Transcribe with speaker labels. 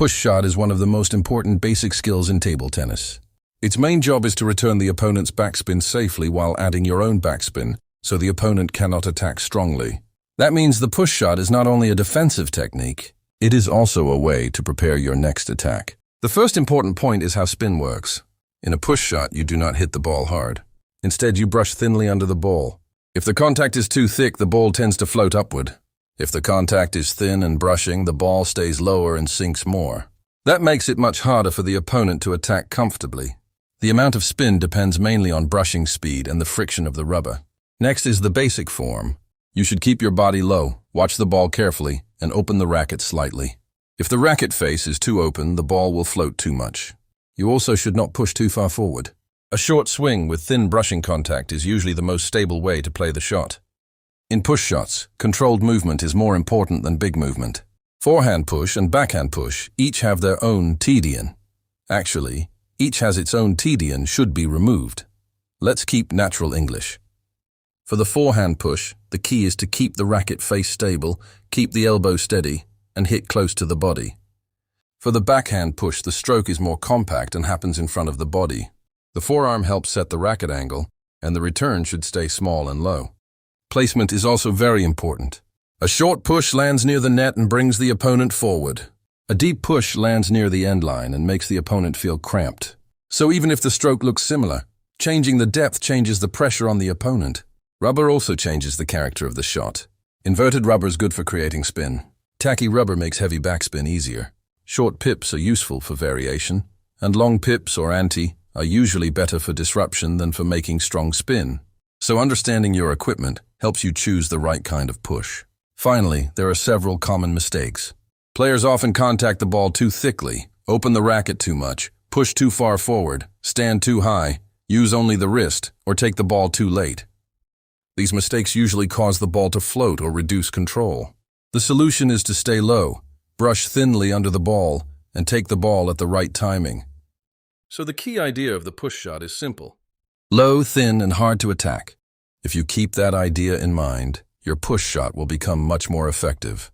Speaker 1: push shot is one of the most important basic skills in table tennis. Its main job is to return the opponent's backspin safely while adding your own backspin, so the opponent cannot attack strongly. That means the push shot is not only a defensive technique, it is also a way to prepare your next attack. The first important point is how spin works. In a push shot, you do not hit the ball hard. Instead, you brush thinly under the ball. If the contact is too thick, the ball tends to float upward. If the contact is thin and brushing, the ball stays lower and sinks more. That makes it much harder for the opponent to attack comfortably. The amount of spin depends mainly on brushing speed and the friction of the rubber. Next is the basic form. You should keep your body low, watch the ball carefully, and open the racket slightly. If the racket face is too open, the ball will float too much. You also should not push too far forward. A short swing with thin brushing contact is usually the most stable way to play the shot. In push shots, controlled movement is more important than big movement. Forehand push and backhand push each have their own tedian. Actually, each has its own tedian should be removed. Let's keep natural English. For the forehand push, the key is to keep the racket face stable, keep the elbow steady, and hit close to the body. For the backhand push, the stroke is more compact and happens in front of the body. The forearm helps set the racket angle, and the return should stay small and low. Placement is also very important. A short push lands near the net and brings the opponent forward. A deep push lands near the end line and makes the opponent feel cramped. So even if the stroke looks similar, changing the depth changes the pressure on the opponent. Rubber also changes the character of the shot. Inverted rubber is good for creating spin. Tacky rubber makes heavy backspin easier. Short pips are useful for variation, and long pips or anti are usually better for disruption than for making strong spin. So understanding your equipment helps you choose the right kind of push. Finally, there are several common mistakes. Players often contact the ball too thickly, open the racket too much, push too far forward, stand too high, use only the wrist, or take the ball too late. These mistakes usually cause the ball to float or reduce control. The solution is to stay low, brush thinly under the ball, and take the ball at the right timing. So the key idea of the push shot is simple. Low, thin, and hard to attack. If you keep that idea in mind, your push shot will become much more effective.